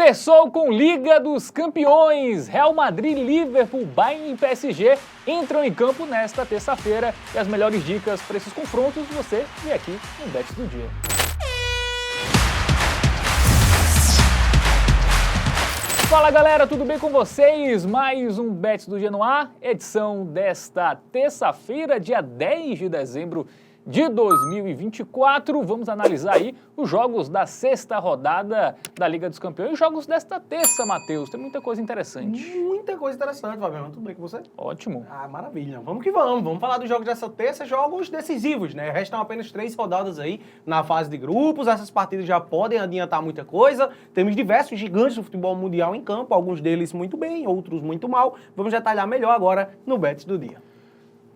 Começou com Liga dos Campeões. Real Madrid, Liverpool, Bayern e PSG entram em campo nesta terça-feira. E as melhores dicas para esses confrontos você vê aqui no Bet do Dia. Fala galera, tudo bem com vocês? Mais um Bet do Dia no ar, edição desta terça-feira, dia 10 de dezembro de 2024. Vamos analisar aí os jogos da sexta rodada da Liga dos Campeões, jogos desta terça, Matheus. Tem muita coisa interessante. Muita coisa interessante, Fabiano. Tudo bem com você? Ótimo. Ah, maravilha. Vamos que vamos. Vamos falar dos jogos dessa terça, jogos decisivos, né? Restam apenas 3 rodadas aí na fase de grupos. Essas partidas já podem adiantar muita coisa. Temos diversos gigantes do futebol mundial em campo, alguns deles muito bem, outros muito mal. Vamos detalhar melhor agora no Bet do Dia.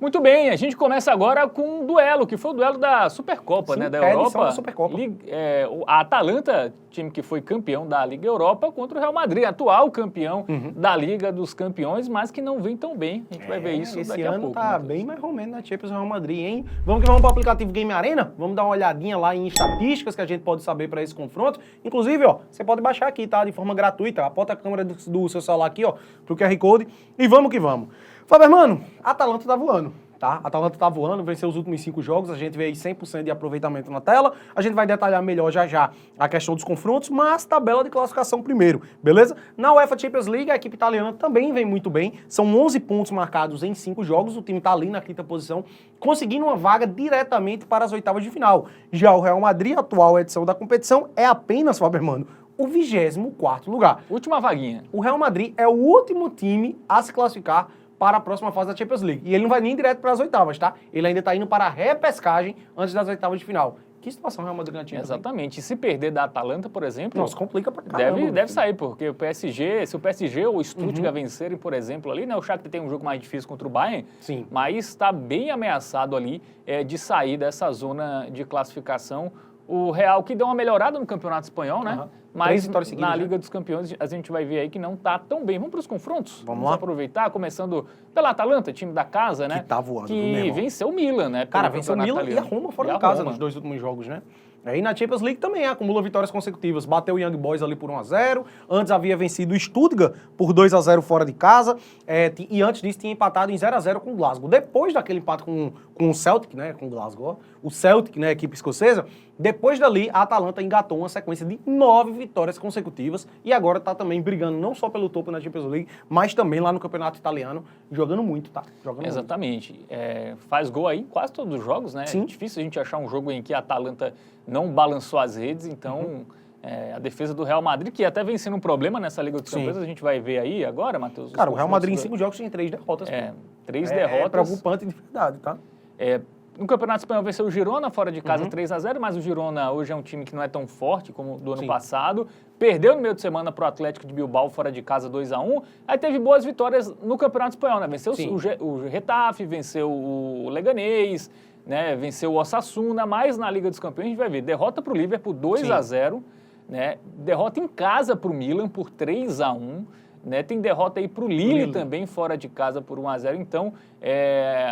Muito bem, a gente começa agora com um duelo, que foi o duelo da Supercopa, né, da Europa. Da Supercopa. A Atalanta, time que foi campeão da Liga Europa, contra o Real Madrid, atual campeão da Liga dos Campeões, mas que não vem tão bem. A gente vai ver isso daqui a pouco. Esse ano tá bem mais ou menos na Champions Real Madrid, hein? Vamos que vamos para o aplicativo Game Arena? Vamos dar uma olhadinha lá em estatísticas que a gente pode saber para esse confronto. Inclusive, ó, você pode baixar aqui, tá? De forma gratuita. Aponta a câmera do seu celular aqui, ó, pro QR Code. E vamos que vamos. Fábio, mano, a Atalanta tá voando. Tá? A Atalanta tá voando, venceu os últimos 5 jogos, a gente vê aí 100% de aproveitamento na tela, a gente vai detalhar melhor já a questão dos confrontos, mas tabela de classificação primeiro, beleza? Na UEFA Champions League, a equipe italiana também vem muito bem, são 11 pontos marcados em 5 jogos, o time tá ali na 5ª posição, conseguindo uma vaga diretamente para as oitavas de final. Já o Real Madrid, atual edição da competição, é apenas, Fabermano, o 24º lugar. Última vaguinha. O Real Madrid é o último time a se classificar para a próxima fase da Champions League. E ele não vai nem direto para as oitavas, tá? Ele ainda está indo para a repescagem antes das oitavas de final. Que situação o Real Madrid na Champions League? Exatamente. E se perder da Atalanta, por exemplo... Nossa, complica pra caramba. Deve sair, porque o PSG, se o PSG ou o Stuttgart vencerem, por exemplo, ali, né? O Shakhtar tem um jogo mais difícil contra o Bayern, sim, mas está bem ameaçado ali de sair dessa zona de classificação. O Real que deu uma melhorada no Campeonato Espanhol, né? Mas na Liga dos Campeões a gente vai ver aí que não tá tão bem. Vamos para os confrontos? Vamos lá. Aproveitar, começando pela Atalanta, time da casa, né? Que tá voando, que venceu o Milan, né? Cara, venceu o Milan e a Roma fora de casa nos 2 últimos jogos, né? Aí na Champions League também acumula vitórias consecutivas. Bateu o Young Boys ali por 1-0. Antes havia vencido o Stuttgart por 2-0 fora de casa. E antes disso tinha empatado em 0-0 com o Glasgow. Depois daquele empate com o Celtic, né? Com o Glasgow. O Celtic, né? A equipe escocesa. Depois dali, a Atalanta engatou uma sequência de 9 vitórias consecutivas. E agora tá também brigando não só pelo topo na Champions League, mas também lá no Campeonato Italiano. Jogando muito, tá? Jogando Exatamente. Muito. Faz gol aí em quase todos os jogos, né? Sim. É difícil a gente achar um jogo em que a Atalanta não balançou as redes, então a defesa do Real Madrid, que até vem sendo um problema nessa Liga dos Campeões, a gente vai ver aí agora, Matheus. Cara, o Real Madrid em 5 jogos tem 3 derrotas. 3 derrotas. É preocupante de verdade, tá? No Campeonato Espanhol venceu o Girona fora de casa 3-0, mas o Girona hoje é um time que não é tão forte como do ano passado. Perdeu no meio de semana para o Atlético de Bilbao fora de casa 2-1. Aí teve boas vitórias no Campeonato Espanhol, né? Venceu o Getafe, venceu o Leganés, né? Venceu o Osasuna, mas na Liga dos Campeões a gente vai ver derrota para o Liverpool 2-0, né? Derrota em casa para o Milan por 3-1. Né, tem derrota aí para o Lille também, fora de casa por 1-0. Então,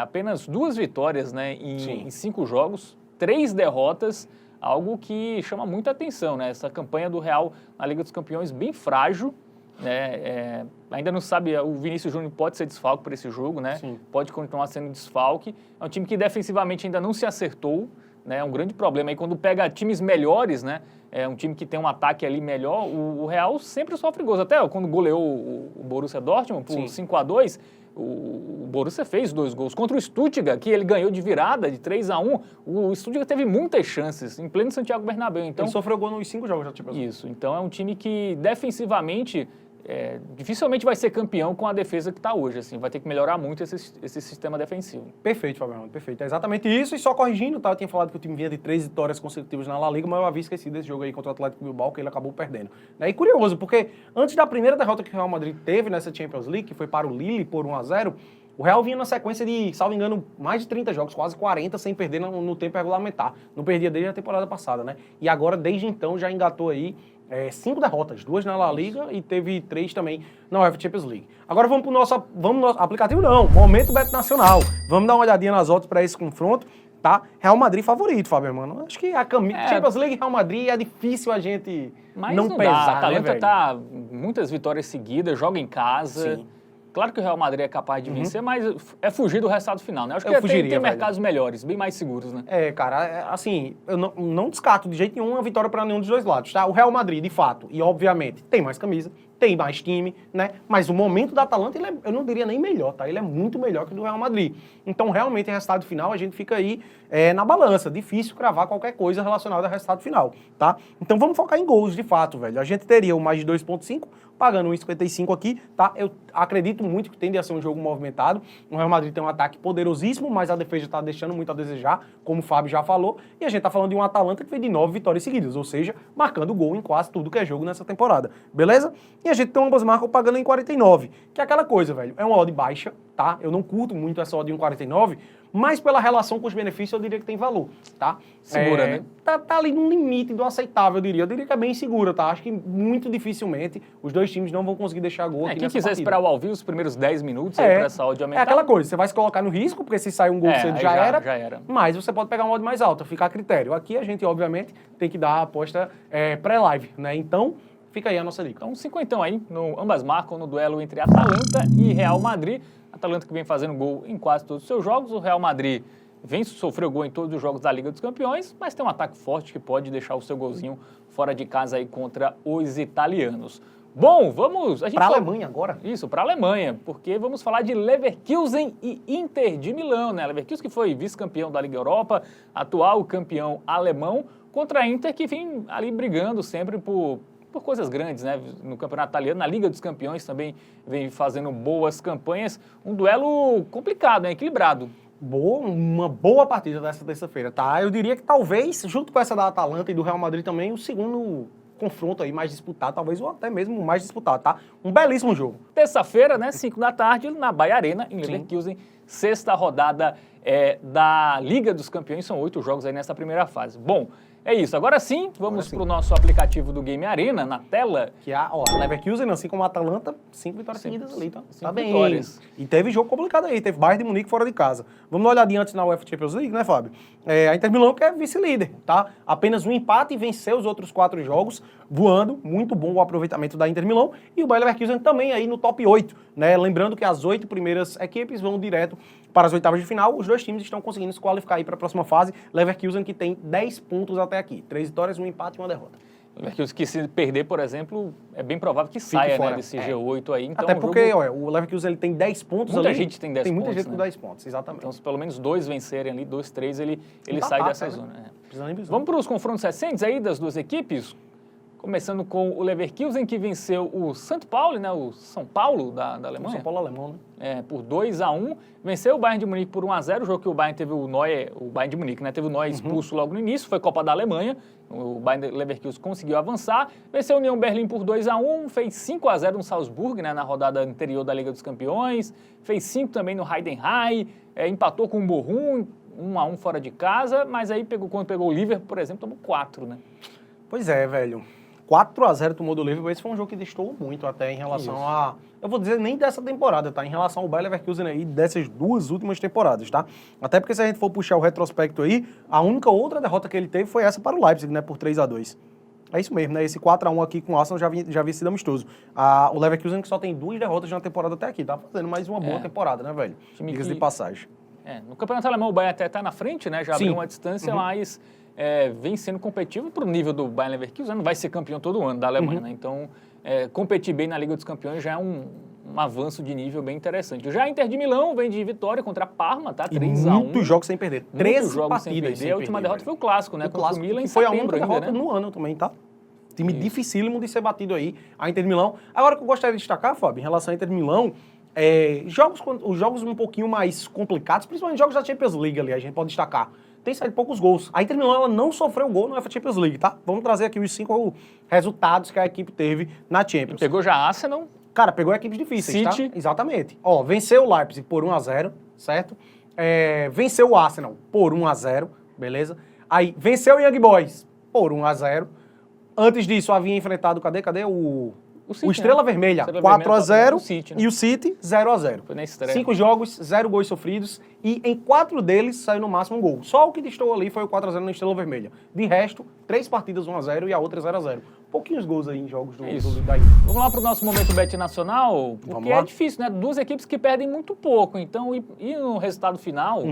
apenas 2 vitórias, né, em 5 jogos, 3 derrotas, algo que chama muita atenção, né? Essa campanha do Real na Liga dos Campeões bem frágil, né? Ainda não sabe, o Vinícius Júnior pode ser desfalque para esse jogo, né? Sim. Pode continuar sendo desfalque. É um time que defensivamente ainda não se acertou, né? É um grande problema aí quando pega times melhores, né? É um time que tem um ataque ali melhor, o Real sempre sofre gols. Até quando goleou o Borussia Dortmund por 5-2, o Borussia fez 2 gols. Contra o Stuttgart, que ele ganhou de virada, de 3-1, o Stuttgart teve muitas chances, em pleno Santiago Bernabéu. Então, ele sofreu gol nos 5 jogos já, tipo assim. Isso, então é um time que defensivamente dificilmente vai ser campeão com a defesa que está hoje, assim, vai ter que melhorar muito esse sistema defensivo. Perfeito, Fabiano, perfeito. É exatamente isso, e só corrigindo, tá? Eu tinha falado que o time vinha de 3 vitórias consecutivas na La Liga, mas eu havia esquecido desse jogo aí contra o Atlético Bilbao, que ele acabou perdendo. E curioso, porque antes da primeira derrota que o Real Madrid teve nessa Champions League, que foi para o Lille por 1-0, o Real vinha na sequência de, salvo engano, mais de 30 jogos, quase 40, sem perder no tempo regulamentar. Não perdia desde a temporada passada, né? E agora, desde então, já engatou aí 5 derrotas, 2 na La Liga e teve 3 também na UEFA Champions League. Agora vamos pro nosso aplicativo, não, Momento Bet Nacional. Vamos dar uma olhadinha nas odds para esse confronto. tá? Real Madrid favorito, Fábio, mano. Acho que a Champions League e Real Madrid é difícil a gente não pesar, dá. A Atalanta velho? tá muitas vitórias seguidas, joga em casa. Sim. Claro que o Real Madrid é capaz de vencer, mas é fugir do resultado final, né? Acho que tem mercados melhores, bem mais seguros, né? Cara, assim, eu não descarto de jeito nenhum uma vitória para nenhum dos dois lados, tá? O Real Madrid, de fato, e obviamente, tem mais camisa, tem mais time, né? Mas o momento da Atalanta, eu não diria nem melhor, tá? Ele é muito melhor que o do Real Madrid. Então, realmente, o resultado final, a gente fica aí na balança. Difícil cravar qualquer coisa relacionada ao resultado final, tá? Então, vamos focar em gols, de fato, velho. A gente teria o mais de 2,5, pagando 1,55 aqui, tá? Eu acredito muito que tende a ser um jogo movimentado. O Real Madrid tem um ataque poderosíssimo, mas a defesa está deixando muito a desejar, como o Fábio já falou. E a gente tá falando de um Atalanta que vem de 9 vitórias seguidas, ou seja, marcando gol em quase tudo que é jogo nessa temporada, beleza? E a gente tem ambas marcas pagando em 49, que é aquela coisa, velho. É uma odd baixa, tá? Eu não curto muito essa odd em 49, mas pela relação com os benefícios eu diria que tem valor, tá? Segura, né? Tá ali no limite do aceitável, eu diria. Eu diria que é bem segura, tá? Acho que muito dificilmente os dois times não vão conseguir deixar gol aqui quem quiser partida. esperar o ao vivo, os primeiros 10 minutos aí pra essa odd aumentar. É aquela coisa, você vai se colocar no risco, porque se sair um gol cedo já era. Mas você pode pegar uma odd mais alta, ficar a critério. Aqui a gente, obviamente, tem que dar a aposta pré-live, né? Então, fica aí a nossa dica. Então, 50 aí, ambas marcam no duelo entre Atalanta e Real Madrid. Atalanta que vem fazendo gol em quase todos os seus jogos. O Real Madrid sofreu gol em todos os jogos da Liga dos Campeões, mas tem um ataque forte que pode deixar o seu golzinho fora de casa aí contra os italianos. Bom, vamos... Para a Alemanha agora? Isso, para a Alemanha, porque vamos falar de Leverkusen e Inter de Milão, né? Leverkusen que foi vice-campeão da Liga Europa, atual campeão alemão, contra a Inter que vem ali brigando sempre por coisas grandes, né? No Campeonato Italiano, na Liga dos Campeões também vem fazendo boas campanhas. Um duelo complicado, né? Equilibrado. Uma boa partida dessa terça-feira, tá? Eu diria que talvez, junto com essa da Atalanta e do Real Madrid também, o segundo confronto aí mais disputado, talvez ou até mesmo mais disputado, tá? Um belíssimo jogo. Terça-feira, né? 5 da tarde, na Baia Arena, em Leverkusen. Sexta rodada da Liga dos Campeões. São 8 jogos aí nessa primeira fase. Bom, é isso. Agora sim, vamos para o nosso aplicativo do Game Arena, na tela. Que Leverkusen, assim como a Atalanta, 5 vitórias seguidas ali, tá? Tá bem. Vitórias. E teve jogo complicado aí, teve Bayern de Munique fora de casa. Vamos dar uma olhadinha antes na UEFA Champions League, né, Fábio? A Inter Milão que é vice-líder, tá? Apenas um empate e venceu os outros 4 jogos, voando. Muito bom o aproveitamento da Inter Milão. E o Bayer Leverkusen também aí no top 8, né? Lembrando que as 8 primeiras equipes vão direto para as oitavas de final. Os dois times estão conseguindo se qualificar aí para a próxima fase. Leverkusen que tem 10 pontos até aqui. 3 vitórias, um empate e uma derrota. Leverkusen que se perder, por exemplo, é bem provável que saia, né, desse G8 aí. Então, até porque, o Leverkusen ele tem 10 pontos muita ali. Gente tem 10 tem pontos, muita gente né? com 10 pontos, exatamente. Então, se pelo menos 2 vencerem ali, 2, 3, ele sai dessa zona. Vamos para os confrontos recentes aí das duas equipes? Começando com o Leverkusen, que venceu o São Paulo, né? O São Paulo da Alemanha. O São Paulo alemão, né? Por 2-1. Venceu o Bayern de Munique por 1-0. O jogo que o Bayern teve o Bayern de Munique, né? Teve o Neuer expulso logo no início. Foi Copa da Alemanha. O Bayern Leverkusen conseguiu avançar. Venceu o União Berlim por 2-1. Fez 5-0 no Salzburg, né? Na rodada anterior da Liga dos Campeões. Fez 5 também no Heidenheim. Empatou com o Bochum, 1-1 fora de casa. Mas aí, quando pegou o Liverpool, por exemplo, tomou 4, né? Pois é, velho. 4-0 tomou do Liverpool. Esse foi um jogo que destoou muito até em relação a... Eu vou dizer nem dessa temporada, tá? Em relação ao Bayer Leverkusen aí, dessas 2 últimas temporadas, tá? Até porque se a gente for puxar o retrospecto aí, a única outra derrota que ele teve foi essa para o Leipzig, né? Por 3-2. É isso mesmo, né? Esse 4-1 aqui com o Arsenal já havia sido amistoso. O Leverkusen que só tem 2 derrotas na temporada até aqui, tá fazendo mais uma boa temporada, né, velho? Dicas de passagem. No Campeonato Alemão o Bayern até tá na frente, né? Já abriu uma distância, mas... vem sendo competitivo para o nível do Bayer Leverkusen, não vai ser campeão todo ano da Alemanha, né? Então, competir bem na Liga dos Campeões já é um avanço de nível bem interessante. Já a Inter de Milão vem de vitória contra a Parma, tá? 3-1. Muitos jogos sem perder. 13 jogos partidas sem perder. A última derrota foi o clássico, né? Contra o Milan em foi setembro a única derrota ainda, né? no ano também, tá? Time dificílimo de ser batido aí, a Inter de Milão. Agora, o que eu gostaria de destacar, Fábio, em relação à Inter de Milão, os jogos um pouquinho mais complicados, principalmente jogos da Champions League ali, a gente pode destacar. Tem saído poucos gols. A Inter de Milão ela não sofreu gol na UEFA Champions League, tá? Vamos trazer aqui os 5 resultados que a equipe teve na Champions. Pegou já a Arsenal. Cara, pegou equipes difíceis, City. tá? Exatamente. Venceu o Leipzig por 1-0, certo? Venceu o Arsenal por 1-0, beleza? Aí, venceu o Young Boys por 1-0. Antes disso, havia enfrentado, cadê o City, o Estrela Vermelha, 4-0, e o City, 0-0. Foi na estreia. 5 jogos, 0 gols sofridos, e em 4 deles saiu no máximo um gol. Só o que distou ali foi o 4-0 na Estrela Vermelha. De resto, 3 partidas 1-0 e a outra 0-0. Pouquinhos gols aí em jogos da Inter. Vamos lá pro nosso momento bet nacional, porque é difícil, né? Duas equipes que perdem muito pouco, então ir no resultado final...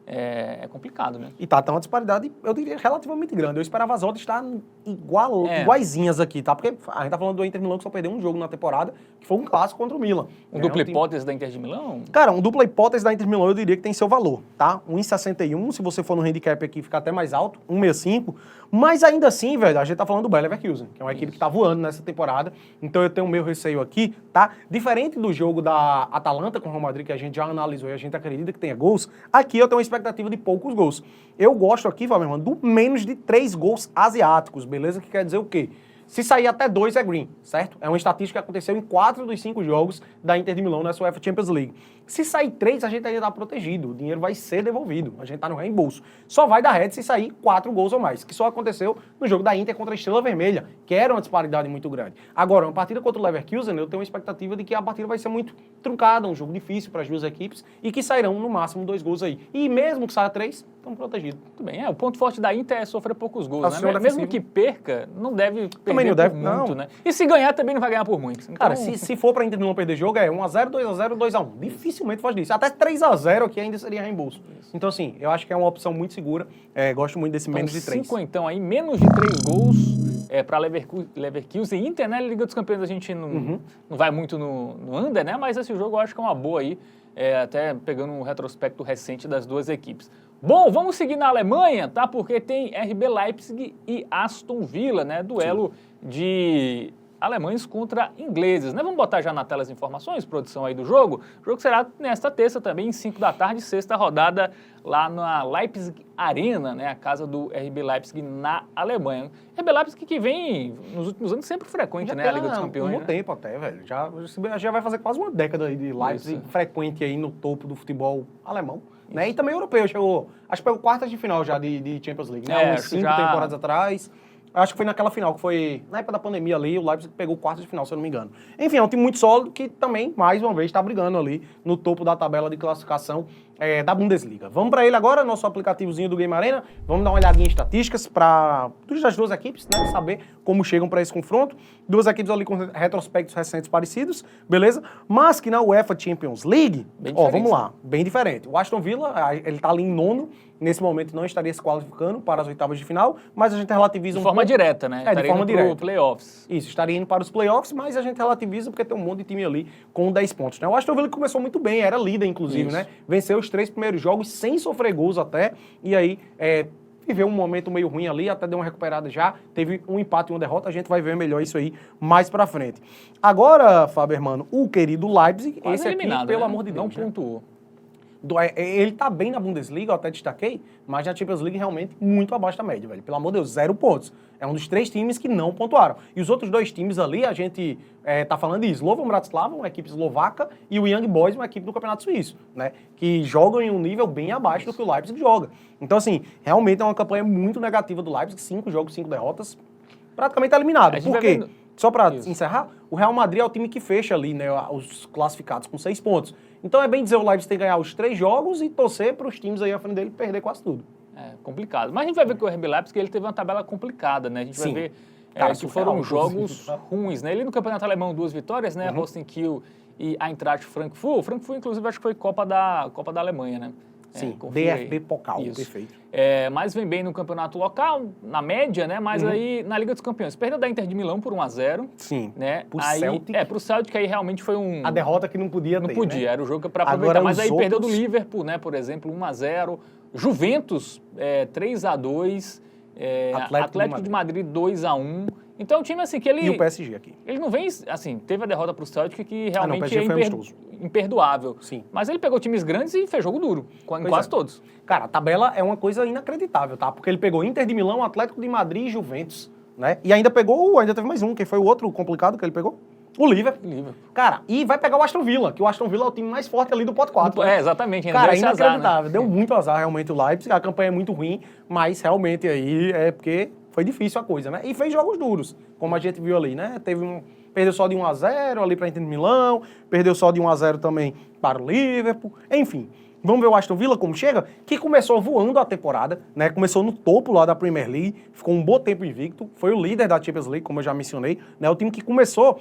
É complicado, né? E tá uma disparidade, eu diria, relativamente grande. Eu esperava as odds estar iguaizinhas aqui, tá? Porque a gente tá falando do Inter Milão que só perdeu um jogo na temporada, que foi um clássico contra o Milan. Dupla hipótese da Inter de Milão? Cara, dupla hipótese da Inter de Milão eu diria que tem seu valor, tá? 1,61, se você for no handicap aqui fica até mais alto, 1,65. Mas ainda assim, velho, a gente tá falando do Bayer Leverkusen, que é uma equipe que tá voando nessa temporada. Então eu tenho o meu receio aqui, tá? Diferente do jogo da Atalanta com o Real Madrid, que a gente já analisou e a gente acredita que tenha gols, aqui eu tenho uma expectativa de poucos gols. Eu gosto aqui, meu irmão, do menos de 3 gols asiáticos, beleza? Que quer dizer o quê? Se sair até 2 é green, certo? É uma estatística que aconteceu em 4 dos 5 jogos da Inter de Milão nessa UEFA Champions League. Se sair 3, a gente ainda tá protegido. O dinheiro vai ser devolvido. A gente tá no reembolso. Só vai dar red se sair 4 gols ou mais, que só aconteceu no jogo da Inter contra a Estrela Vermelha, que era uma disparidade muito grande. Agora, uma partida contra o Leverkusen, eu tenho uma expectativa de que a partida vai ser muito truncada, um jogo difícil para as duas equipes e que sairão no máximo 2 gols aí. E mesmo que saia 3, estão protegidos. Tudo bem, o ponto forte da Inter é sofrer poucos gols, né? Mesmo que perca, não deve perder também não deve, muito, não. Né? E se ganhar, também não vai ganhar por muito. Então... Cara, se for pra Inter não perder jogo, é 1-0, 2-0, 2-1. Dificilmente faz disso. Até 3-0 aqui ainda seria reembolso. Então, assim, eu acho que é uma opção muito segura. Gosto muito desse menos de 3. 5, então, aí, menos de 3 gols para Leverkusen e Inter, né? Liga dos Campeões a gente não vai muito no under, né? Mas esse jogo eu acho que é uma boa aí, até pegando um retrospecto recente das duas equipes. Bom, vamos seguir na Alemanha, tá? Porque tem RB Leipzig e Aston Villa, né? Duelo de alemães contra ingleses, né? Vamos botar já na tela as informações, produção aí do jogo. O jogo será nesta terça também, 5 da tarde, sexta rodada lá na Leipzig Arena, né? A casa do RB Leipzig na Alemanha. RB Leipzig que vem, nos últimos anos, sempre frequente, já né? A Liga dos Campeões. Há um tempo até, velho. Já vai fazer quase uma década aí de Leipzig frequente aí no topo do futebol alemão. Né? E também europeu, acho que pegou quartas de final já de Champions League, né? Uns 5 temporadas atrás. Acho que foi naquela final, que foi na época da pandemia ali, o Leipzig pegou quartas de final, se eu não me engano. Enfim, é um time muito sólido que também, mais uma vez, está brigando ali no topo da tabela de classificação da Bundesliga. Vamos para ele agora, nosso aplicativozinho do Game Arena. Vamos dar uma olhadinha em estatísticas das duas equipes, né? Saber como chegam para esse confronto. Duas equipes ali com retrospectos recentes parecidos, beleza? Mas que na UEFA Champions League, vamos lá, bem diferente. O Aston Villa, ele tá ali em 9º, nesse momento não estaria se qualificando para as oitavas de final, mas a gente relativiza de forma direta, né? De forma direta. Playoffs. Isso, estaria indo para os playoffs, mas a gente relativiza porque tem um monte de time ali com 10 pontos, né? O Aston Villa começou muito bem, era líder, inclusive, né? Venceu os 3 primeiros jogos sem sofrer gols até, e aí viveu um momento meio ruim ali, até deu uma recuperada já, teve um empate e uma derrota, a gente vai ver melhor isso aí mais pra frente. Agora, Faber, mano, o querido Leipzig, quase esse eliminado, aqui, pelo né? amor de Deus, não pontuou. Ele tá bem na Bundesliga, eu até destaquei, mas na Champions League realmente muito abaixo da média, velho. Pelo amor de Deus, 0 pontos. É um dos 3 times que não pontuaram. E os outros 2 times ali, a gente tá falando de Slovan Bratislava, uma equipe eslovaca, e o Young Boys, uma equipe do Campeonato Suíço, né? Que jogam em um nível bem abaixo do que o Leipzig joga. Então, assim, realmente é uma campanha muito negativa do Leipzig, 5 jogos, 5 derrotas, praticamente eliminado. Por quê? Só para encerrar, o Real Madrid é o time que fecha ali, né, os classificados com 6 pontos. Então é bem dizer, o Leipzig tem que ganhar os 3 jogos e torcer para os times aí à frente dele perder quase tudo. É complicado. Mas a gente vai ver que o RB Leipzig ele teve uma tabela complicada, né? A gente vai ver que foram jogos ruins, né? Ele no Campeonato Alemão 2 vitórias, né? Holstein Kiel e Eintracht Frankfurt. O Frankfurt, inclusive, acho que foi Copa da Alemanha, né? Sim, DFB Pokal, perfeito. Mas vem bem no campeonato local, na média, né? Mas aí na Liga dos Campeões. Perdeu da Inter de Milão por 1-0. Sim, né? Pro Celtic. Pro Celtic aí realmente foi a derrota que não podia ter, Não podia, né? era o jogo para aproveitar. Mas aí perdeu do Liverpool, né? Por exemplo, 1-0. Juventus, 3-2. Atlético de Madrid 2-1. Então, é um time assim que ele... E o PSG aqui. Ele não vem, assim, teve a derrota pro Celtic que realmente é imperdoável. Sim. Mas ele pegou times grandes e fez jogo duro, em quase todos. Cara, a tabela é uma coisa inacreditável, tá? Porque ele pegou Inter de Milão, Atlético de Madrid e Juventus, né? E ainda teve mais um, quem foi o outro complicado que ele pegou? O Liverpool. Cara, e vai pegar o Aston Villa, que o Aston Villa é o time mais forte ali do pote 4. Né? Exatamente. Cara, inacreditável. Azar, né? Deu muito azar realmente o Leipzig, a campanha é muito ruim, mas realmente aí é porque foi difícil a coisa, né? E fez jogos duros, como a gente viu ali, né? Teve perdeu só de 1-0 ali para a Inter de Milão, perdeu só de 1-0 também para o Liverpool, enfim. Vamos ver o Aston Villa como chega, que começou voando a temporada, né? Começou no topo lá da Premier League, ficou um bom tempo invicto, foi o líder da Champions League, como eu já mencionei, né? O time que começou,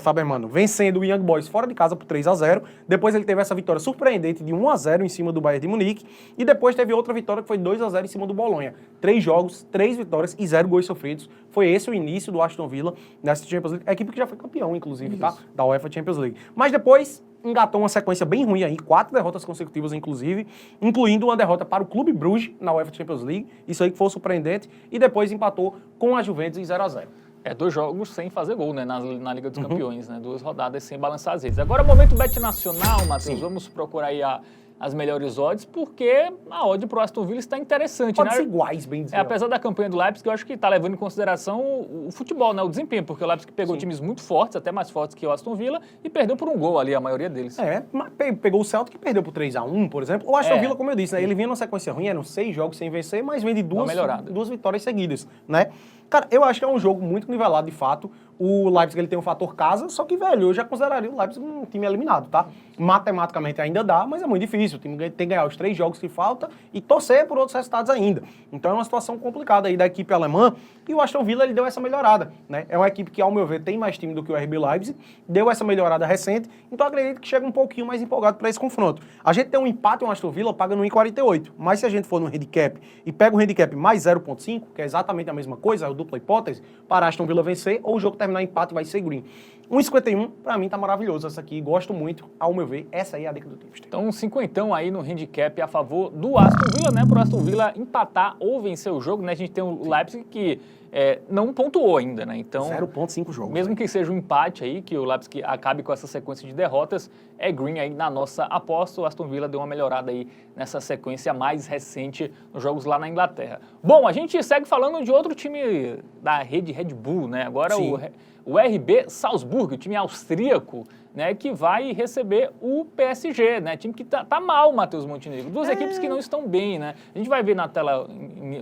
Fábio Hermano, vencendo o Young Boys fora de casa por 3-0, depois ele teve essa vitória surpreendente de 1-0 em cima do Bayern de Munique, e depois teve outra vitória que foi 2-0 em cima do Bolonha. 3 jogos, 3 vitórias e 0 gols sofridos. Foi esse o início do Aston Villa nessa Champions League, a equipe que já foi campeão, inclusive, tá? Da UEFA Champions League. Mas depois engatou uma sequência bem ruim aí, 4 derrotas consecutivas, inclusive, incluindo uma derrota para o Clube Bruges na UEFA Champions League, isso aí que foi surpreendente, e depois empatou com a Juventus em 0-0. 2 jogos sem fazer gol, né, na Liga dos Campeões, né, 2 rodadas sem balançar as redes. Agora, momento Bet Nacional, Matheus, vamos procurar aí as melhores odds, porque a odd pro Aston Villa está interessante, Odds né? iguais, bem dizer. Apesar da campanha do Leipzig, eu acho que está levando em consideração o futebol, né, o desempenho, porque o Leipzig pegou times muito fortes, até mais fortes que o Aston Villa, e perdeu por um gol ali, a maioria deles. Mas pegou o Celtic que perdeu por 3-1, por exemplo. O Aston Villa, como eu disse, né, ele vinha numa sequência ruim, eram 6 jogos sem vencer, mas vem de 2 vitórias seguidas, né? Cara, eu acho que é um jogo muito nivelado, de fato. O Leipzig, ele tem um fator casa, só que, velho, eu já consideraria o Leipzig um time eliminado, tá? Matematicamente ainda dá, mas é muito difícil. O time tem que ganhar os 3 jogos que falta e torcer por outros resultados ainda. Então é uma situação complicada aí da equipe alemã. E o Aston Villa, ele deu essa melhorada, né? É uma equipe que, ao meu ver, tem mais time do que o RB Leipzig, deu essa melhorada recente, então acredito que chega um pouquinho mais empolgado para esse confronto. A gente tem um empate em Aston Villa, paga no 1,48, mas se a gente for no handicap e pega o handicap mais 0,5, que é exatamente a mesma coisa, é a dupla hipótese, para Aston Villa vencer ou o jogo terminar em empate vai ser green. 1,51, pra mim tá maravilhoso essa aqui, gosto muito, ao meu ver, essa aí é a dica do tipster. Então, 50 aí no handicap a favor do Aston Villa, né, pro Aston Villa empatar ou vencer o jogo, né, a gente tem o Leipzig que não pontuou ainda, né, então... 0,5 jogos. Mesmo que seja um empate aí, que o Leipzig acabe com essa sequência de derrotas, é green aí na nossa aposta, o Aston Villa deu uma melhorada aí nessa sequência mais recente nos jogos lá na Inglaterra. Bom, a gente segue falando de outro time da rede Red Bull, né, agora o RB Salzburg, o time austríaco, né, que vai receber o PSG, né, time que tá mal, Matheus Montenegro. 2 equipes que não estão bem, né. A gente vai ver na tela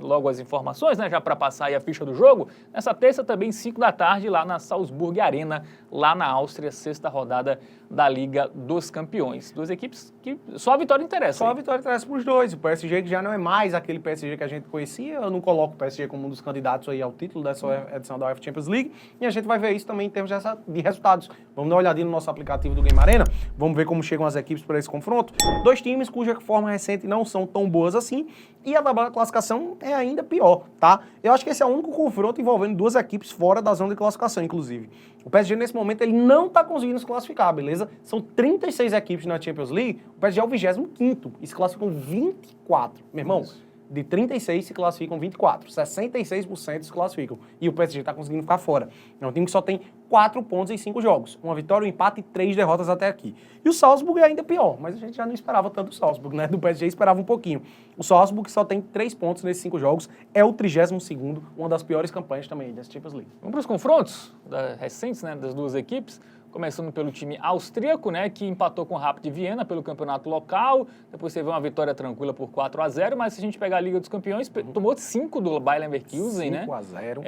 logo as informações, né, já para passar aí a ficha do jogo. Nessa terça também, 5 da tarde, lá na Salzburg Arena, lá na Áustria, 6ª rodada da Liga dos Campeões. 2 equipes que só a vitória interessa. Só a vitória interessa para os dois. O PSG que já não é mais aquele PSG que a gente conhecia. Eu não coloco o PSG como um dos candidatos aí ao título dessa edição da UEFA Champions League. E a gente vai ver isso também em termos de resultados. Vamos dar uma olhadinha no nosso aplicativo do Game Arena. Vamos ver como chegam as equipes para esse confronto. 2 times cuja forma recente não são tão boas assim. E a tabela de classificação é ainda pior, tá? Eu acho que esse é o único confronto envolvendo 2 equipes fora da zona de classificação, inclusive. O PSG, nesse momento, ele não tá conseguindo se classificar, beleza? São 36 equipes na Champions League, o PSG é o 25º e se classificam 24. Meu irmão, de 36 se classificam 24, 66% se classificam. E o PSG tá conseguindo ficar fora. É um time que só tem 4 pontos em 5 jogos. Uma vitória, um empate e 3 derrotas até aqui. E o Salzburg é ainda pior, mas a gente já não esperava tanto do Salzburg, né? Do PSG esperava um pouquinho. O Salzburg só tem 3 pontos nesses 5 jogos, é o 32º, uma das piores campanhas também dessa Champions League. Vamos para os confrontos recentes, né, das 2 equipes. Começando pelo time austríaco, né, que empatou com o Rapid de Viena pelo campeonato local, depois teve uma vitória tranquila por 4-0, mas se a gente pegar a Liga dos Campeões, tomou 5 do Bayer Leverkusen, né? 5-0.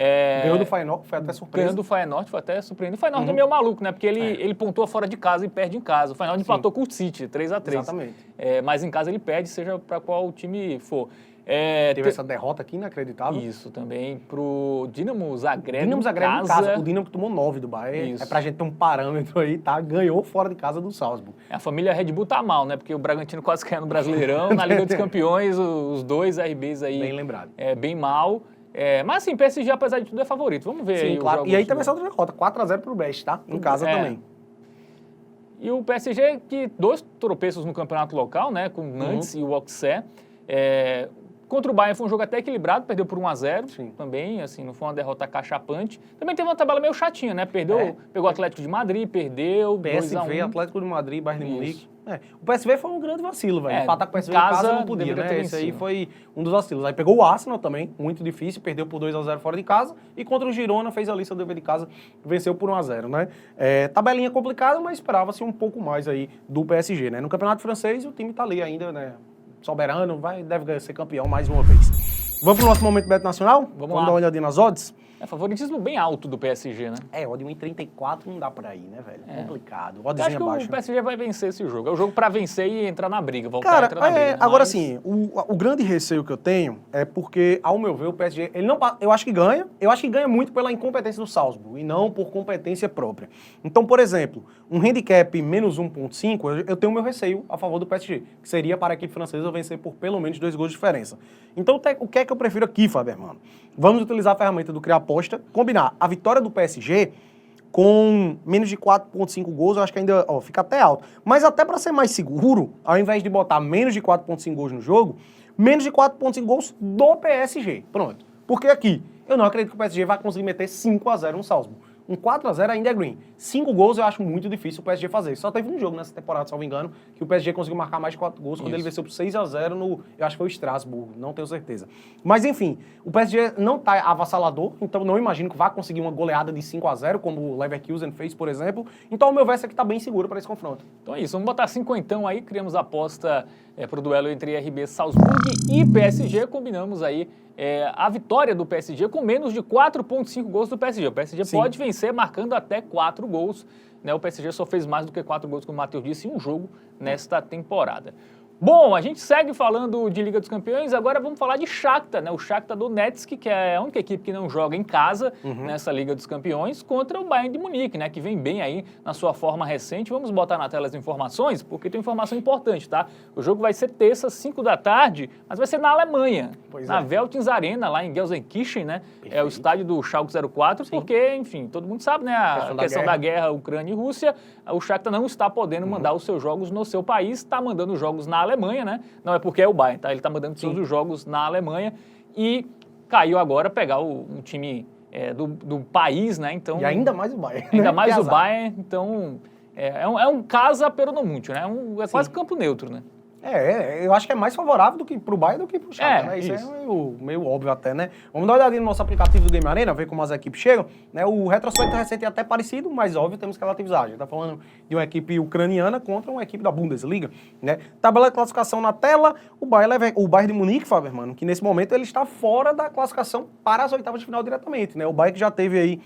Ganhou do Feyenoord, foi até surpresa. Ganhou do Feyenoord, foi até surpreendente. O Feyenoord é meio maluco, né, porque ele pontua fora de casa e perde em casa. O Feyenoord empatou com o City, 3-3. Exatamente. Mas em casa ele perde, seja para qual time for. Teve essa derrota aqui inacreditável. Isso, também pro Dinamo Zagreb. Dinamo Zagreb em casa. O Dinamo que tomou 9 do Bayern. Isso. É pra gente ter um parâmetro aí, tá? Ganhou fora de casa do Salzburg. A família Red Bull tá mal, né? Porque o Bragantino quase caiu no Brasileirão, na Liga dos Campeões, os 2 RBs aí... Bem lembrado. Bem mal. Mas assim, PSG, apesar de tudo, é favorito. Vamos ver. Sim, aí claro. E aí teve essa outra derrota, 4-0 pro Brest, tá? Em casa também. E o PSG, que 2 tropeços no campeonato local, né? Com o Nantes e o Auxerre. Contra o Bayern foi um jogo até equilibrado, perdeu por 1-0 também, assim, não foi uma derrota cachapante. Também teve uma tabela meio chatinha, né? Pegou o Atlético de Madrid, perdeu, PSV, 2-1. Atlético de Madrid, Bayern de Munique. O PSV foi um grande vacilo, velho. Empatar com o PSV em casa não podia, né? Esse aí foi um dos vacilos. Aí pegou o Arsenal também, muito difícil, perdeu por 2-0 fora de casa. E contra o Girona, fez a lista do dever de casa, venceu por 1-0, né? Tabelinha complicada, mas esperava-se um pouco mais aí do PSG, né? No Campeonato Francês, o time tá ali ainda, né? Soberano, deve ser campeão mais uma vez. Vamos pro nosso momento Bet Nacional? Vamos lá. Dar uma olhadinha nas odds? É favoritismo bem alto do PSG, né? Odd 1,34 não dá pra ir, né, velho? Complicado. Eu acho que o PSG vai vencer esse jogo. É o jogo pra vencer e entrar na briga, voltar Cara, a entrar na briga. Né? agora sim, o grande receio que eu tenho é porque, ao meu ver, o PSG, ele não, eu acho que ganha muito pela incompetência do Salzburg e não por competência própria. Então, por exemplo, um handicap menos 1,5, eu tenho meu receio a favor do PSG, que seria para a equipe francesa vencer por pelo menos 2 gols de diferença. Então, o que é que eu prefiro aqui, Faber, mano? Vamos utilizar a ferramenta do Criar Aposta, combinar a vitória do PSG com menos de 4,5 gols, eu acho que ainda fica até alto. Mas até para ser mais seguro, ao invés de botar menos de 4,5 gols no jogo, menos de 4,5 gols do PSG. Pronto. Porque aqui, eu não acredito que o PSG vai conseguir meter 5-0 no Salzburg. Um 4-0 ainda é green. 5 gols eu acho muito difícil o PSG fazer. Só teve um jogo nessa temporada, se não me engano, que o PSG conseguiu marcar mais de 4 gols quando ele venceu por 6-0 no... Eu acho que foi o Strasbourg, não tenho certeza. Mas enfim, o PSG não tá avassalador, então não imagino que vá conseguir uma goleada de 5-0, como o Leverkusen fez, por exemplo. Então o meu verso aqui tá bem seguro para esse confronto. Então é isso, vamos botar 5 então aí, criamos a aposta para o duelo entre RB Salzburg e PSG, combinamos aí a vitória do PSG com menos de 4,5 gols do PSG. O PSG pode vencer marcando até 4 gols, né? O PSG só fez mais do que 4 gols, como o Matheus disse, em um jogo nesta temporada. Bom, a gente segue falando de Liga dos Campeões, agora vamos falar de Shakhtar, né? O Shakhtar Donetsk, que é a única equipe que não joga em casa nessa Liga dos Campeões, contra o Bayern de Munique, né? Que vem bem aí na sua forma recente. Vamos botar na tela as informações, porque tem informação importante, tá? O jogo vai ser terça, 5 da tarde, mas vai ser na Alemanha, na Veltins Arena, lá em Gelsenkirchen, né? Perfeito. É o estádio do Schalke 04, porque, enfim, todo mundo sabe, né? A questão da guerra Ucrânia e Rússia, o Shakhtar não está podendo mandar os seus jogos no seu país, está mandando jogos na Alemanha, né? Não é porque é o Bayern, tá? Ele tá mandando todos os jogos na Alemanha e caiu agora pegar um time do país, né? Então, e ainda mais o Bayern. Ainda mais o Bayern, então é um casa pero no mucho, né? É quase campo neutro, né? Eu acho que é mais favorável pro Bayern do que pro Shakhtar, né? Isso é meio óbvio até, né? Vamos dar uma olhadinha no nosso aplicativo do Game Arena, ver como as equipes chegam, né? O retrospecto recente é até parecido, mas óbvio, temos que relativizar. A gente tá falando de uma equipe ucraniana contra uma equipe da Bundesliga, né? Tabela de classificação na tela, o Bayern de Munique, Faber, mano, que nesse momento ele está fora da classificação para as oitavas de final diretamente, né? O Bayern que já teve aí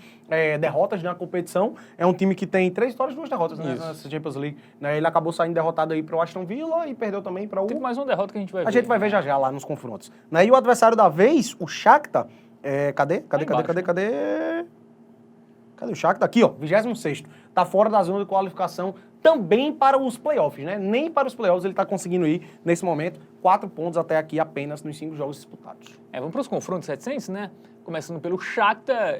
derrotas na competição, é um time que tem 3 vitórias e 2 derrotas, né, nessa Champions League, né? Ele acabou saindo derrotado aí para o Aston Villa e perdeu também para o... Tem mais uma derrota que a gente vai ver. A gente vai ver já lá nos confrontos. Né? E o adversário da vez, o Shakhtar, cadê o Shakhtar? Aqui, ó, 26º. Tá fora da zona de qualificação também para os playoffs, né? Nem para os playoffs ele tá conseguindo ir, nesse momento, 4 pontos até aqui apenas nos 5 jogos disputados. Vamos para os confrontos reticentes, né? Começando pelo Shakhtar,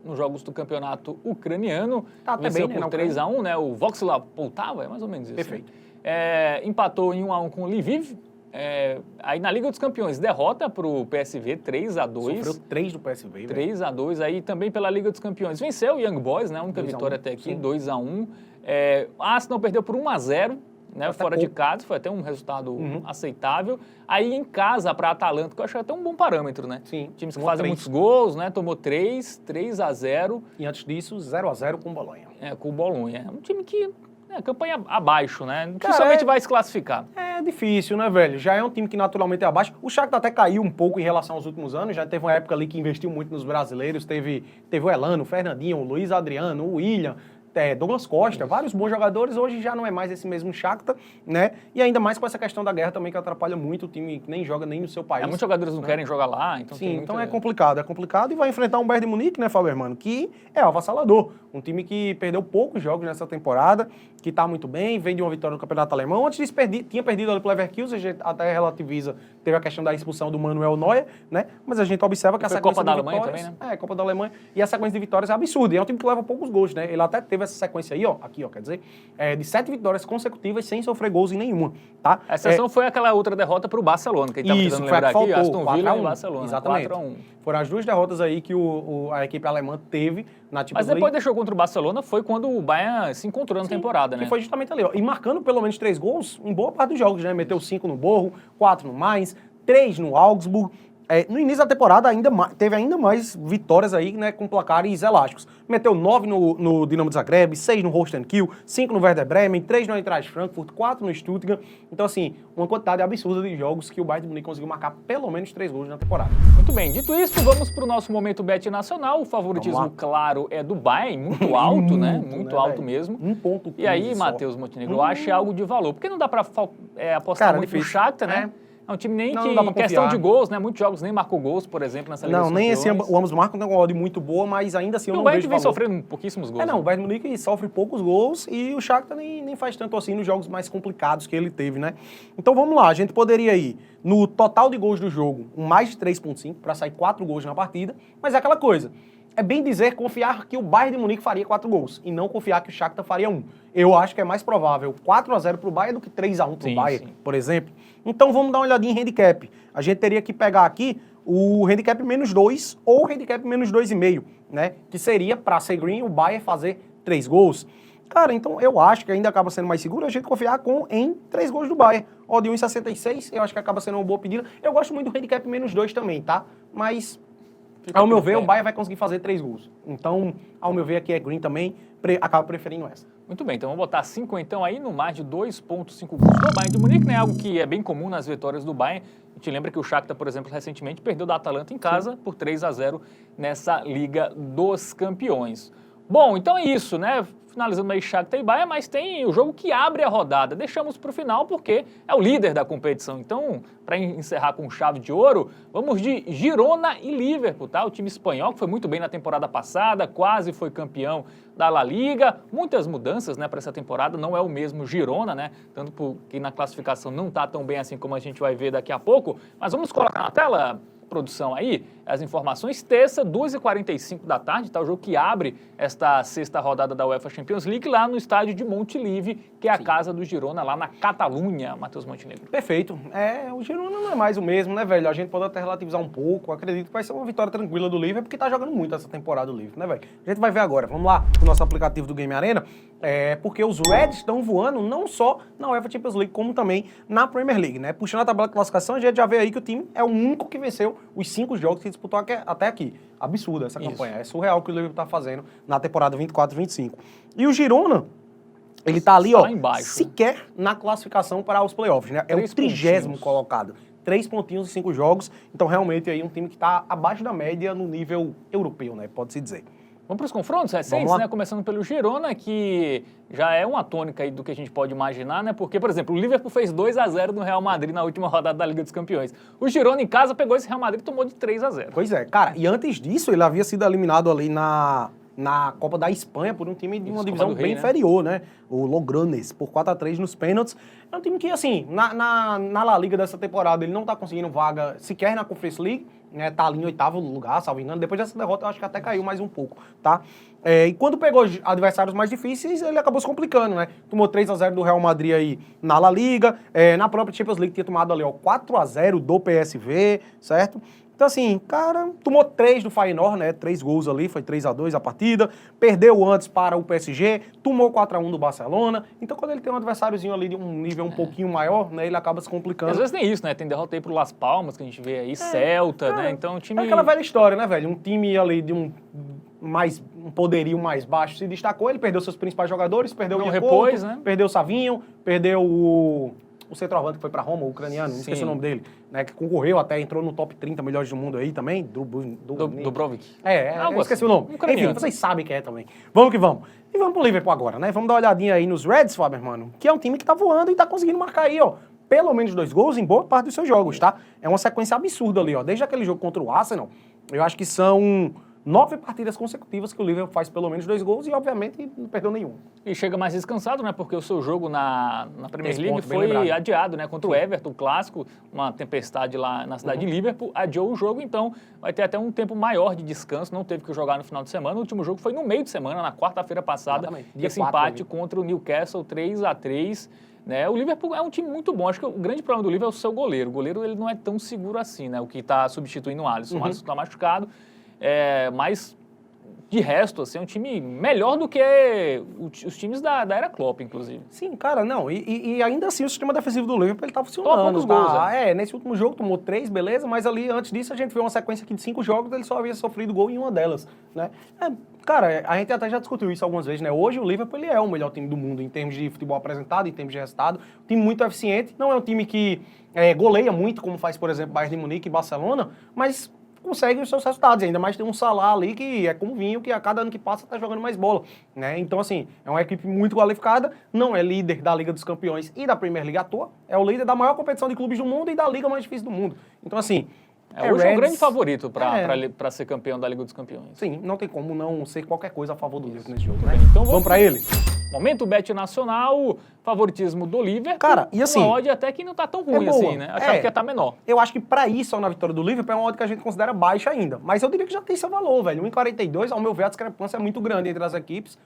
nos jogos do campeonato ucraniano. Tá até venceu bem, por 3-1, né? O Voxla Poltava, é mais ou menos isso. Perfeito. Né? Empatou em 1-1 com o Lviv. Aí na Liga dos Campeões, derrota para o PSV, 3-2. Sofreu 3 do PSV. 3-2. Aí também pela Liga dos Campeões, venceu o Young Boys, né? A única vitória até aqui, 2-1. Arsenal perdeu por 1-0. Né, fora de casa, foi até um resultado aceitável. Aí em casa, para a Atalanta, que eu acho até um bom parâmetro, né? Sim. Times que fazem muitos gols, né? Tomou 3-0. E antes disso, 0-0 com o Bolonha. Com o Bolonha. É um time que campanha abaixo, né? Dificilmente vai se classificar. É difícil, né, velho? Já é um time que naturalmente é abaixo. O Shakhtar até caiu um pouco em relação aos últimos anos. Já teve uma época ali que investiu muito nos brasileiros. Teve o Elano, o Fernandinho, o Luiz Adriano, o William... Douglas Costa, vários bons jogadores, hoje já não é mais esse mesmo Shakhtar, né? E ainda mais com essa questão da guerra também, que atrapalha muito o time que nem joga nem no seu país. Muitos jogadores não querem jogar lá, então... Sim, então é complicado e vai enfrentar um Bayern de Munique, né, Faber, mano, que é avassalador. Um time que perdeu poucos jogos nessa temporada, que tá muito bem, vem de uma vitória no Campeonato Alemão. Antes disso, tinha perdido ali pro Leverkusen, a gente até relativiza, teve a questão da expulsão do Manuel Neuer, né? Mas a gente observa que a sequência Copa da Alemanha também, né? Copa da Alemanha, e a sequência de vitórias é absurda. E é um time que leva poucos gols, né? Ele até teve essa sequência aí, quer dizer, de 7 vitórias consecutivas sem sofrer gols em nenhuma, tá? A exceção foi aquela outra derrota pro Barcelona, que a gente tá tentando lembrar aqui, Aston Villa e Barcelona. Exatamente. 4-1. Foram as 2 derrotas aí que a equipe alemã teve na Champions League. Mas depois deixou contra o Barcelona, foi quando o Bayern se encontrou na temporada, né? Que foi justamente ali, E marcando pelo menos 3 gols em boa parte dos jogos, né? Meteu 5 no Borro, 4 no Mainz, 3 no Augsburg. no início da temporada teve ainda mais vitórias aí, né, com placares elásticos. Meteu 9 no Dinamo de Zagreb, 6 no Holstein Kiel, 5 no Werder Bremen, 3 no Eintracht Frankfurt, 4 no Stuttgart. Então, assim, uma quantidade absurda de jogos que o Bayern de Munique conseguiu marcar pelo menos 3 gols na temporada. Muito bem, dito isso, vamos para o nosso momento bet nacional. O favoritismo, claro, é do Bayern, muito alto, né? Muito alto mesmo. 1,15. E aí, Matheus Montenegro, eu acho algo de valor. Porque não dá para apostar muito no Shakhtar, né? É um time nem que, em questão de gols, né? Muitos jogos nem marcou gols, por exemplo, nessa Liga dos Campeões. Não, nem assim, ambos marcam tem uma odd muito boa, mas ainda assim eu não vejo valor. O Bayern vem sofrendo pouquíssimos gols. O Bayern Munique sofre poucos gols e o Shakhtar nem faz tanto assim nos jogos mais complicados que ele teve, né? Então vamos lá, a gente poderia ir no total de gols do jogo, mais de 3,5, para sair 4 gols na partida, mas é aquela coisa. É bem dizer, confiar que o Bayern de Munique faria 4 gols e não confiar que o Shakhtar faria 1. Eu acho que é mais provável 4-0 pro Bayern do que 3-1 pro Bayern, por exemplo. Então vamos dar uma olhadinha em handicap. A gente teria que pegar aqui o handicap menos 2 ou o handicap menos 2,5, né? Que seria, para ser green, o Bayern fazer 3 gols. Cara, então eu acho que ainda acaba sendo mais seguro a gente confiar em 3 gols do Bayern. Ó, de 1,66, eu acho que acaba sendo uma boa pedida. Eu gosto muito do handicap menos 2 também, tá? Mas... ao meu ver, o Bayern vai conseguir fazer 3 gols. Então, ao meu ver, aqui é green também, acaba preferindo essa. Muito bem, então vamos botar 5 então aí no mais de 2,5 gols do Bayern de Munique, né? Algo que é bem comum nas vitórias do Bayern. A gente lembra que o Shakhtar, por exemplo, recentemente perdeu da Atalanta em casa por 3-0 nessa Liga dos Campeões. Bom, então é isso, né? Finalizando aí Shakhtar e Bayern, mas tem o jogo que abre a rodada. Deixamos para o final porque é o líder da competição. Então, para encerrar com chave de ouro, vamos de Girona e Liverpool, tá? O time espanhol que foi muito bem na temporada passada, quase foi campeão da La Liga. Muitas mudanças, né, para essa temporada. Não é o mesmo Girona, né? Tanto porque na classificação não tá tão bem assim como a gente vai ver daqui a pouco. Mas vamos colocar na tela, produção aí, as informações. Terça, 2h45 da tarde, tá? O jogo que abre esta sexta rodada da UEFA Champions League lá no estádio de Montilivi, que é a casa do Girona, lá na Catalunha, Matheus Montenegro. Perfeito. O Girona não é mais o mesmo, né, velho? A gente pode até relativizar um pouco. Acredito que vai ser uma vitória tranquila do Liverpool, porque tá jogando muito essa temporada do Liverpool, né, velho? A gente vai ver agora. Vamos lá pro nosso aplicativo do Game Arena. Porque os Reds estão voando não só na UEFA Champions League, como também na Premier League, né? Puxando a tabela de classificação, a gente já vê aí que o time é o único que venceu os 5 jogos que disputou até aqui. Absurda essa campanha. É surreal o que o Liverpool tá fazendo na temporada 24-25. E o Girona, ele tá ali, ó, sequer na classificação para os playoffs, né? É o 30º colocado. 3 pontinhos em 5 jogos. Então, realmente, aí um time que tá abaixo da média no nível europeu, né? Pode-se dizer. Vamos para os confrontos recentes, né? Começando pelo Girona, que já é uma tônica aí do que a gente pode imaginar, né? Porque, por exemplo, o Liverpool fez 2-0 no Real Madrid na última rodada da Liga dos Campeões. O Girona, em casa, pegou esse Real Madrid e tomou de 3-0. Pois é, cara. E antes disso, ele havia sido eliminado ali na Copa da Espanha por um time de uma divisão bem inferior, né? O Logroñés, por 4-3 nos pênaltis. É um time que, assim, na La Liga dessa temporada, ele não tá conseguindo vaga sequer na Conference League, né? Tá ali em 8º lugar, salvo engano. Depois dessa derrota, eu acho que até caiu mais um pouco, tá? E quando pegou adversários mais difíceis, ele acabou se complicando, né? Tomou 3-0 do Real Madrid aí na La Liga, na própria Champions League tinha tomado ali, ó, 4-0 do PSV, certo? Então, assim, cara, tomou 3 do Feyenoord, né? 3 gols ali, foi 3-2 a partida. Perdeu antes para o PSG, tomou 4-1 do Barcelona. Então, quando ele tem um adversáriozinho ali de um nível um pouquinho maior, né? Ele acaba se complicando. E às vezes tem isso, né? Tem derrota aí pro Las Palmas, que a gente vê aí, Celta, né? Então, o time... É aquela velha história, né, velho? Um time ali de um poderio mais baixo se destacou, ele perdeu seus principais jogadores, perdeu o repôs, né? Perdeu o Savinho, perdeu o centroavante que foi pra Roma, o ucraniano, não esqueci o nome dele, né, que concorreu até, entrou no top 30 melhores do mundo aí também, Dubrovnik. Eu esqueci o nome. Enfim, vocês sabem quem é também. Vamos que vamos. E vamos pro Liverpool agora, né? Vamos dar uma olhadinha aí nos Reds, Faber, mano, que é um time que tá voando e tá conseguindo marcar aí, ó, pelo menos 2 gols em boa parte dos seus jogos, tá? É uma sequência absurda ali, ó, desde aquele jogo contra o Arsenal, eu acho que são 9 partidas consecutivas que o Liverpool faz pelo menos 2 gols e, obviamente, não perdeu nenhum. E chega mais descansado, né? Porque o seu jogo na Premier League foi adiado, né? Contra o Everton, o clássico, uma tempestade lá na cidade de Liverpool, adiou o jogo, então vai ter até um tempo maior de descanso, não teve que jogar no final de semana. O último jogo foi no meio de semana, na quarta-feira passada, esse empate contra o Newcastle 3-3. Né? O Liverpool é um time muito bom. Acho que o grande problema do Liverpool é o seu goleiro. O goleiro ele não é tão seguro assim, né? O que está substituindo o Alisson. O Alisson está machucado. Mas de resto, assim, é um time melhor do que os times da era Klopp, inclusive. Sim, cara, não. E ainda assim o sistema defensivo do Liverpool ele tá funcionando. Toma poucos gols, Nesse último jogo tomou 3, beleza, mas ali antes disso a gente viu uma sequência aqui de 5 jogos, ele só havia sofrido gol em uma delas, né? Cara, a gente até já discutiu isso algumas vezes, né? Hoje o Liverpool ele é o melhor time do mundo em termos de futebol apresentado, em termos de resultado. Um time muito eficiente, não é um time que goleia muito, como faz, por exemplo, Bayern de Munique e Barcelona, mas consegue os seus resultados, ainda mais tem um Salah ali que é como vinho, que a cada ano que passa tá jogando mais bola, né? Então, assim, é uma equipe muito qualificada, não é líder da Liga dos Campeões e da Premier League à toa, é o líder da maior competição de clubes do mundo e da liga mais difícil do mundo. Então, assim... hoje é um grande favorito para ser campeão da Liga dos Campeões. Sim, não tem como não ser qualquer coisa a favor do Liverpool nesse jogo, né? Bem, então vamos para ele. Momento Bet Nacional, favoritismo do Liverpool. Cara, e assim... uma odd até que não tá tão ruim assim, né? Achava que ia estar menor. Eu acho que pra isso, na vitória do Liverpool, é uma odd que a gente considera baixa ainda. Mas eu diria que já tem seu valor, velho. 1,42, ao meu ver, a discrepância é muito grande entre as equipes.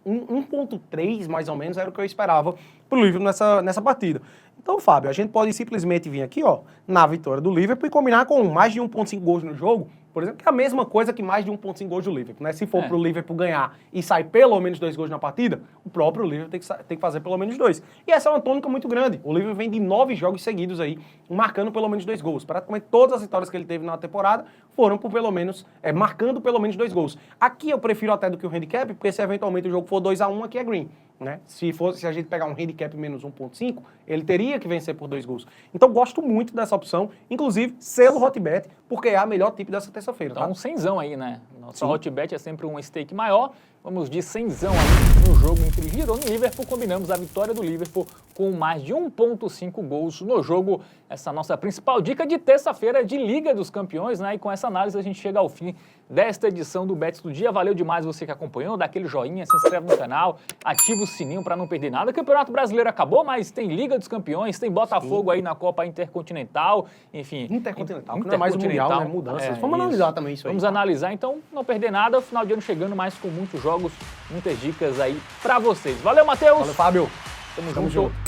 1,3 mais ou menos era o que eu esperava pro Liverpool nessa partida. Então, Fábio, a gente pode simplesmente vir aqui, ó, na vitória do Liverpool e combinar com mais de 1,5 gols no jogo, por exemplo, que é a mesma coisa que mais de 1,5 gols do Liverpool, né? Se for pro Liverpool ganhar e sair pelo menos 2 gols na partida, o próprio Liverpool tem que fazer pelo menos 2. E essa é uma tônica muito grande. O Liverpool vem de 9 jogos seguidos aí, marcando pelo menos 2 gols. Praticamente todas as vitórias que ele teve na temporada foram por pelo menos, marcando pelo menos 2 gols. Aqui eu prefiro até do que o handicap, porque se eventualmente o jogo for 2-1, aqui é green. Né? Se a gente pegar um handicap menos 1,5, ele teria que vencer por 2 gols. Então, gosto muito dessa opção, inclusive, selo Hotbet, porque é a melhor tip dessa terça-feira. Então, tá? 100zão aí, né? Nossa Hotbet é sempre um stake maior. Vamos de 100zão aí no jogo entre Girona e Liverpool. Combinamos a vitória do Liverpool com mais de 1,5 gols no jogo. Essa nossa principal dica de terça-feira de Liga dos Campeões, né? E com essa análise a gente chega ao fim desta edição do Bets do Dia. Valeu demais você que acompanhou, dá aquele joinha, se inscreve no canal, ativa o sininho para não perder nada. O Campeonato Brasileiro acabou, mas tem Liga dos Campeões, tem Botafogo aí na Copa Intercontinental, enfim. Intercontinental, que não é mais o Mundial, né? Mudanças. Vamos analisar também isso aí. Vamos analisar, então, não perder nada. Final de ano chegando, mas com muitos jogos, muitas dicas aí para vocês. Valeu, Matheus! Valeu, Fábio! Tamo junto.